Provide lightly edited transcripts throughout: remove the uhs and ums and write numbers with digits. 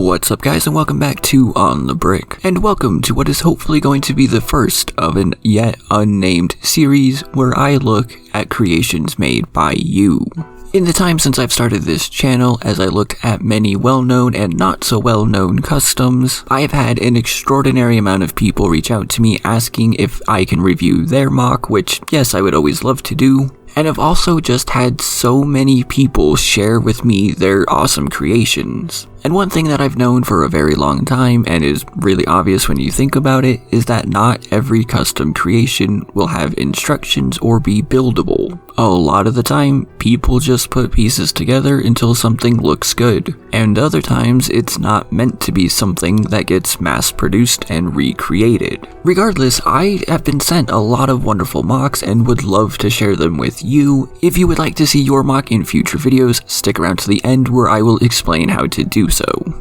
What's up guys, and welcome back to On the Brick, and welcome to what is hopefully going to be the first of an yet unnamed series where I look at creations made by you. In the time since I've started this channel, as I looked at many well-known and not so well-known customs, I have had an extraordinary amount of people reach out to me asking if I can review their mock, which yes, I would always love to do. And I've also just had so many people share with me their awesome creations. And one thing that I've known for a very long time, and is really obvious when you think about it, is that not every custom creation will have instructions or be buildable. A lot of the time, people just put pieces together until something looks good, and other times it's not meant to be something that gets mass-produced and recreated. Regardless, I have been sent a lot of wonderful mocks and would love to share them with you. If you would like to see your mock in future videos, stick around to the end where I will explain how to do so.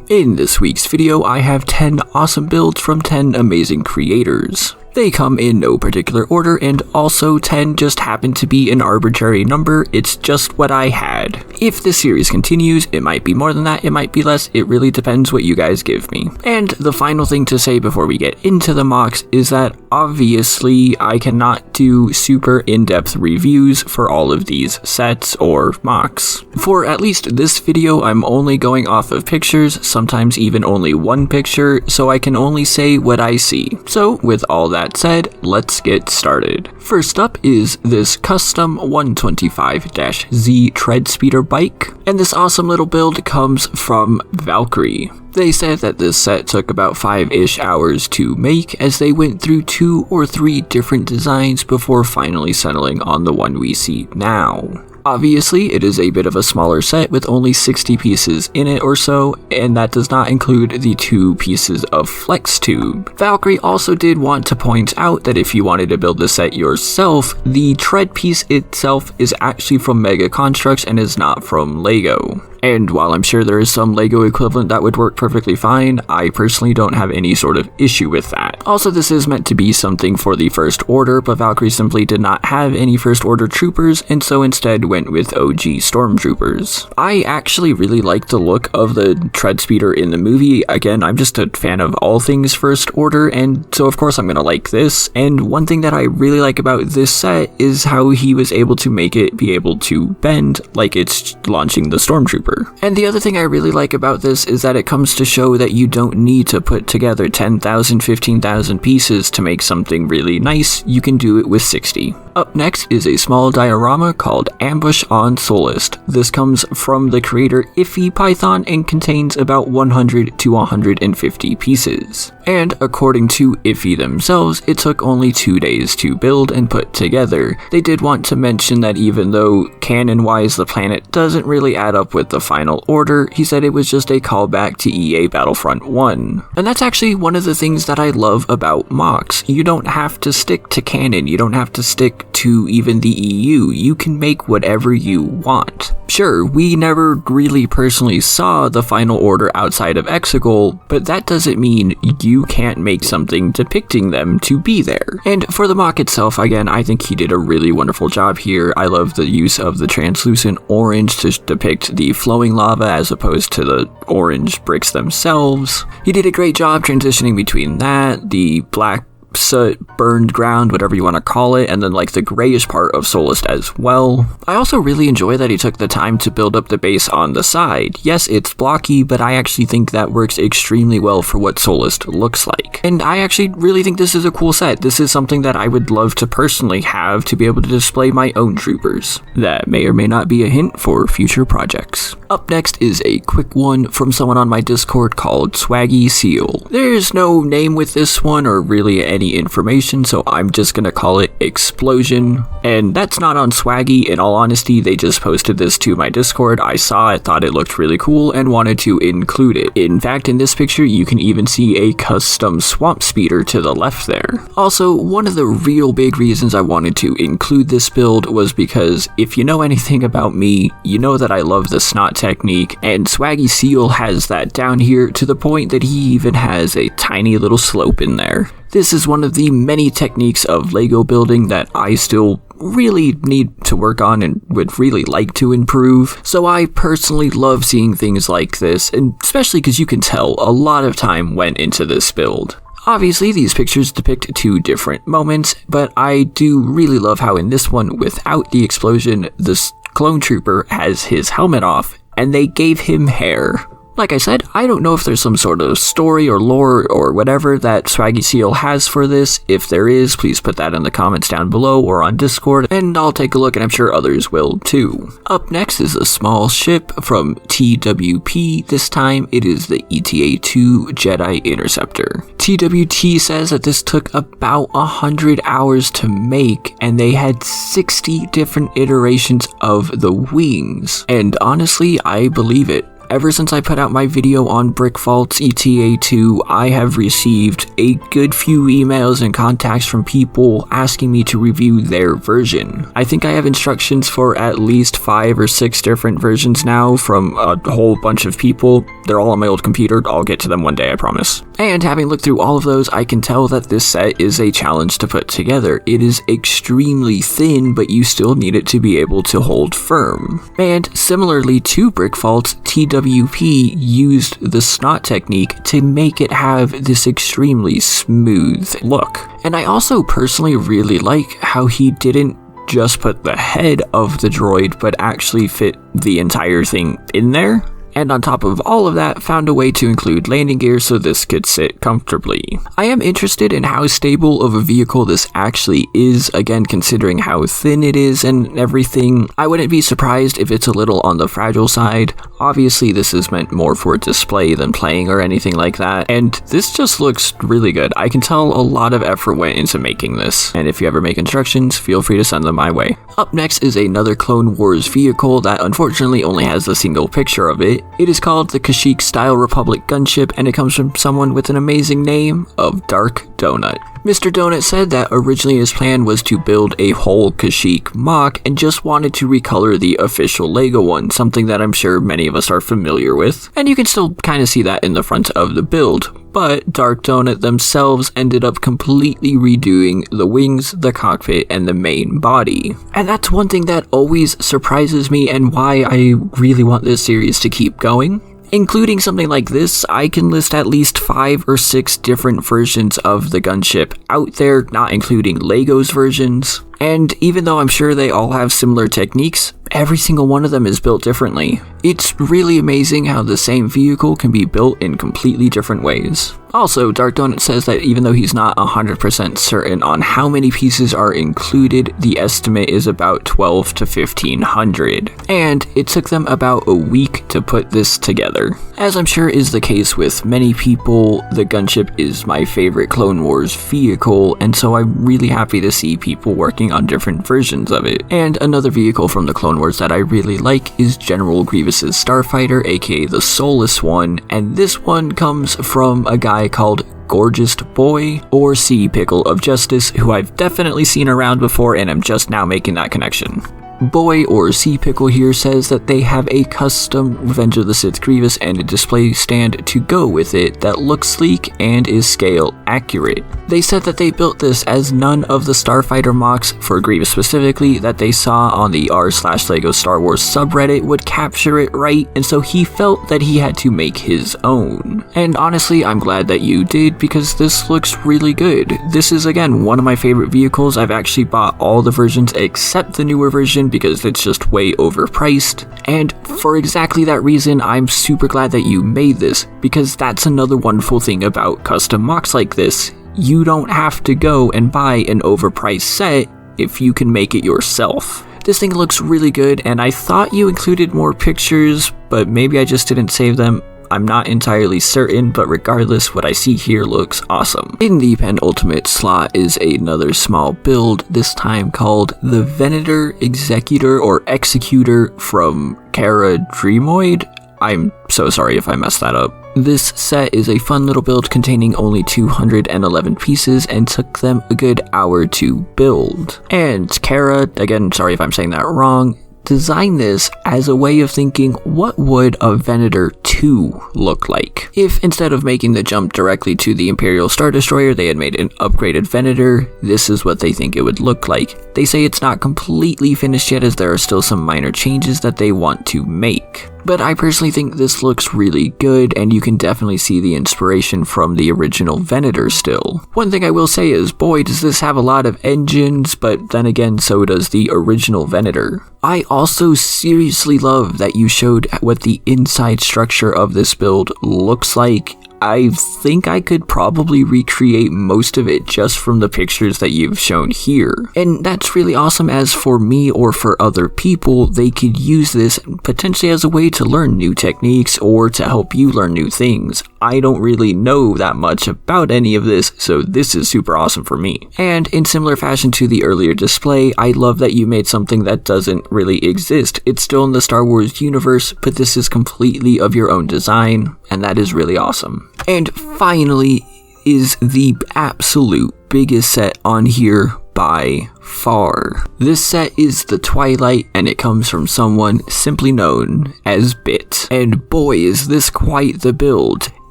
In this week's video, I have 10 awesome builds from 10 amazing creators. They come in no particular order, and also 10 just happen to be an arbitrary number. It's just what I had. If this series continues, it might be more than that, it might be less, it really depends what you guys give me. And the final thing to say before we get into the mocks is that obviously I cannot do super in-depth reviews for all of these sets or mocks. For at least this video, I'm only going off of pictures, sometimes even only one picture, so I can only say what I see. So with all that said, let's get started. First up is this custom 125-Z tread speeder bike, and this awesome little build comes from Valkyrie. They said that this set took about 5-ish hours to make, as they went through 2 or 3 different designs before finally settling on the one we see now. Obviously, it is a bit of a smaller set with only 60 pieces in it or so, and that does not include the 2 pieces of flex tube. Valkyrie also did want to point out that if you wanted to build the set yourself, the tread piece itself is actually from Mega Constructs and is not from Lego. And while I'm sure there is some Lego equivalent that would work perfectly fine, I personally don't have any sort of issue with that. Also, this is meant to be something for the First Order, but Valkyrie simply did not have any First Order troopers, and so instead went with OG Stormtroopers. I actually really like the look of the tread speeder in the movie. Again, I'm just a fan of all things First Order, and so of course I'm gonna like this. And one thing that I really like about this set is how he was able to make it be able to bend like it's launching the Stormtrooper. And the other thing I really like about this is that it comes to show that you don't need to put together 10,000, 15,000 pieces to make something really nice. You can do it with 60. Up next is a small diorama called Ambushonsoulist. This comes from the creator IffyPython and contains about 100 to 150 pieces. And according to Iffy themselves, it took only 2 days to build and put together. They did want to mention that even though canon-wise the planet doesn't really add up with the final order, he said it was just a callback to EA Battlefront 1. And that's actually one of the things that I love about mocks. You don't have to stick to canon, you don't have to stick to even the EU, you can make whatever you want. Sure, we never really personally saw the final order outside of Executor, but that doesn't mean you can't make something depicting them to be there. And for the mock itself, again, I think he did a really wonderful job here. I love the use of the translucent orange to depict the flowing lava as opposed to the orange bricks themselves. He did a great job transitioning between that, the black soot, burned ground, whatever you want to call it, and then like the grayish part of Soulist as well. I also really enjoy that he took the time to build up the base on the side. Yes, it's blocky, but I actually think that works extremely well for what Soulist looks like. And I actually really think this is a cool set. This is something that I would love to personally have to be able to display my own troopers. That may or may not be a hint for future projects. Up next is a quick one from someone on my Discord called swaggyseal. There's no name with this one or really any information, so I'm just gonna call it Explosion. And that's not on Swaggy, in all honesty, they just posted this to my Discord. I saw it, thought it looked really cool, and wanted to include it. In fact, in this picture, you can even see a custom swamp speeder to the left there. Also, one of the real big reasons I wanted to include this build was because if you know anything about me, you know that I love the snot snot technique, and swaggyseal has that down here to the point that he even has a tiny little slope in there. This is one of the many techniques of Lego building that I still really need to work on and would really like to improve. So I personally love seeing things like this, and especially because you can tell a lot of time went into this build. Obviously, these pictures depict two different moments, but I do really love how in this one, without the explosion, this clone trooper has his helmet off, and they gave him hair. Like I said, I don't know if there's some sort of story or lore or whatever that swaggyseal has for this. If there is, please put that in the comments down below or on Discord, and I'll take a look, and I'm sure others will too. Up next is a small ship from TWP. This time it is the ETA-2 Jedi Interceptor. TWT says that this took about 100 hours to make, and they had 60 different iterations of the wings. And honestly, I believe it. Ever since I put out my video on Brick Vault's ETA-2, I have received a good few emails and contacts from people asking me to review their version. I think I have instructions for at least 5 or 6 different versions now from a whole bunch of people. They're all on my old computer. I'll get to them one day, I promise. And having looked through all of those, I can tell that this set is a challenge to put together. It is extremely thin, but you still need it to be able to hold firm. And similarly to Brick Vault's, TWP used the snot technique to make it have this extremely smooth look. And I also personally really like how he didn't just put the head of the droid, but actually fit the entire thing in there. And on top of all of that, found a way to include landing gear so this could sit comfortably. I am interested in how stable of a vehicle this actually is, again considering how thin it is and everything. I wouldn't be surprised if it's a little on the fragile side. Obviously this is meant more for display than playing or anything like that, and this just looks really good. I can tell a lot of effort went into making this, and if you ever make instructions, feel free to send them my way. Up next is another Clone Wars vehicle that unfortunately only has a single picture of it. It is called the Kashyyyk Style Republic Gunship, and it comes from someone with an amazing name of Dark Donut. Mr. Donut said that originally his plan was to build a whole Kashyyyk MOC and just wanted to recolor the official Lego one, something that I'm sure many of us are familiar with. And you can still kind of see that in the front of the build. But Dark Donut themselves ended up completely redoing the wings, the cockpit, and the main body. And that's one thing that always surprises me and why I really want this series to keep going. Including something like this, I can list at least 5 or 6 different versions of the gunship out there, not including Lego's versions. And even though I'm sure they all have similar techniques, every single one of them is built differently. It's really amazing how the same vehicle can be built in completely different ways. Also, Dark Donut says that even though he's not 100% certain on how many pieces are included, the estimate is about 12 to 1500. And it took them about a week to put this together. As I'm sure is the case with many people, the gunship is my favorite Clone Wars vehicle, and so I'm really happy to see people working on different versions of it. And another vehicle from the Clone Wars that I really like is General Grievous's Starfighter, aka the Soulless one, and this one comes from a guy called Gorgeous Boy, or Sea Pickle of Justice, who I've definitely seen around before and I'm just now making that connection. Boy, or Sea Pickle here, says that they have a custom Revenge of the Sith Grievous and a display stand to go with it that looks sleek and is scale accurate. They said that they built this as none of the Starfighter MOCs, for Grievous specifically, that they saw on the r/LEGO Star Wars subreddit would capture it right, and so he felt that he had to make his own. And honestly, I'm glad that you did, because this looks really good. This is again one of my favorite vehicles. I've actually bought all the versions except the newer version because it's just way overpriced, and for exactly that reason I'm super glad that you made this, because that's another wonderful thing about custom MOCs like this. You don't have to go and buy an overpriced set if you can make it yourself. This thing looks really good, and I thought you included more pictures, but maybe I just didn't save them. I'm not entirely certain, but regardless, what I see here looks awesome. In the penultimate slot is another small build, this time called the Venator, Executor, or Executor from Cara Dreamoid. I'm so sorry if I messed that up. This set is a fun little build containing only 211 pieces and took them a good hour to build. And Cara, again, sorry if I'm saying that wrong, designed this as a way of thinking, what would a Venator 2 look like? If instead of making the jump directly to the Imperial Star Destroyer, they had made an upgraded Venator, this is what they think it would look like. They say it's not completely finished yet, as there are still some minor changes that they want to make. But I personally think this looks really good, and you can definitely see the inspiration from the original Venator still. One thing I will say is, boy, does this have a lot of engines, but then again, so does the original Venator. I also seriously love that you showed what the inside structure of this build looks like. I think I could probably recreate most of it just from the pictures that you've shown here. And that's really awesome, as for me or for other people, they could use this potentially as a way to learn new techniques or to help you learn new things. I don't really know that much about any of this, so this is super awesome for me. And in similar fashion to the earlier display, I love that you made something that doesn't really exist. It's still in the Star Wars universe, but this is completely of your own design, and that is really awesome. And finally is the absolute biggest set on here by far. This set is the Twilight, and it comes from someone simply known as Bit. And boy, is this quite the build.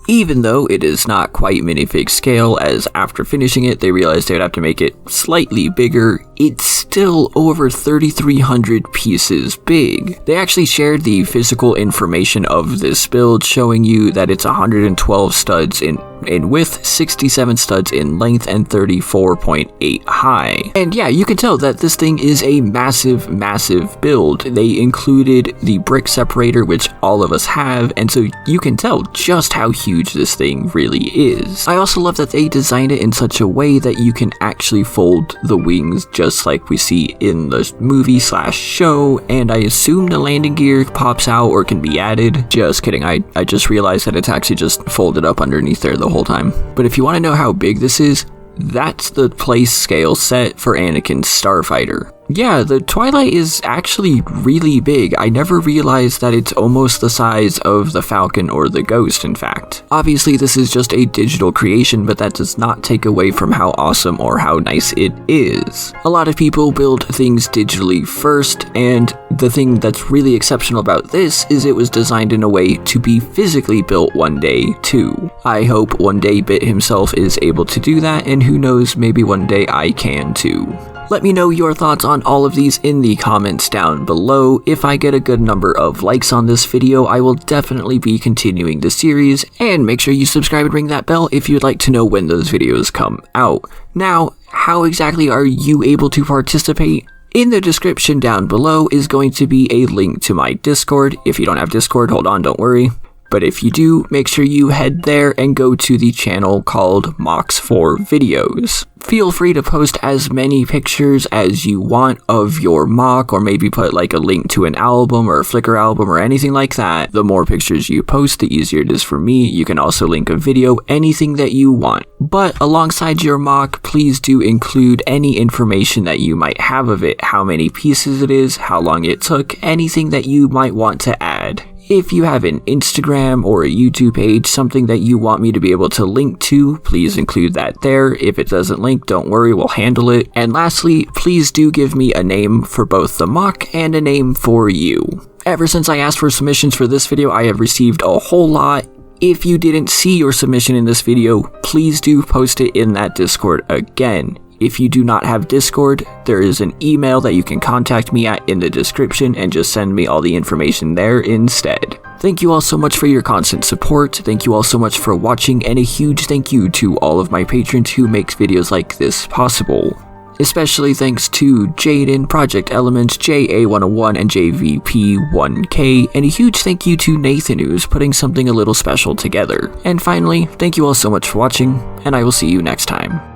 Even though it is not quite minifig scale, as after finishing it they realized they would have to make it slightly bigger, it's still over 3,300 pieces big. They actually shared the physical information of this build, showing you that it's 112 studs in width, 67 studs in length, and 34.8 high. And yeah, you can tell that this thing is a massive build. They included the brick separator, which all of us have, and so you can tell just how huge this thing really is. I also love that they designed it in such a way that you can actually fold the wings just like we see in the movie/show, and I assume the landing gear pops out or can be added. Just kidding, I just realized that it's actually just folded up underneath there the whole time. But if you want to know how big this is, that's the place scale set for Anakin's Starfighter. Yeah, the Twilight is actually really big. I never realized that it's almost the size of the Falcon or the Ghost, in fact. Obviously, this is just a digital creation, but that does not take away from how awesome or how nice it is. A lot of people build things digitally first, and the thing that's really exceptional about this is it was designed in a way to be physically built one day, too. I hope one day Bit himself is able to do that, and who knows, maybe one day I can too. Let me know your thoughts on all of these in the comments down below. If I get a good number of likes on this video, I will definitely be continuing the series, and make sure you subscribe and ring that bell if you'd like to know when those videos come out. Now, how exactly are you able to participate? In the description down below is going to be a link to my Discord. If you don't have Discord, hold on, don't worry. But if you do, make sure you head there and go to the channel called mocs-for-videos. Feel free to post as many pictures as you want of your mock, or maybe put like a link to an album or a Flickr album or anything like that. The more pictures you post, the easier it is for me. You can also link a video, anything that you want. But alongside your mock, please do include any information that you might have of it, how many pieces it is, how long it took, anything that you might want to add. If you have an Instagram or a YouTube page, something that you want me to be able to link to, please include that there. If it doesn't link, don't worry, we'll handle it. And lastly, please do give me a name for both the mock and a name for you. Ever since I asked for submissions for this video, I have received a whole lot. If you didn't see your submission in this video, please do post it in that Discord again. If you do not have Discord, there is an email that you can contact me at in the description, and just send me all the information there instead. Thank you all so much for your constant support, thank you all so much for watching, and a huge thank you to all of my patrons who makes videos like this possible. Especially thanks to Jaden, Project Elements, JA101, and JVP1K, and a huge thank you to Nathan, who's putting something a little special together. And finally, thank you all so much for watching, and I will see you next time.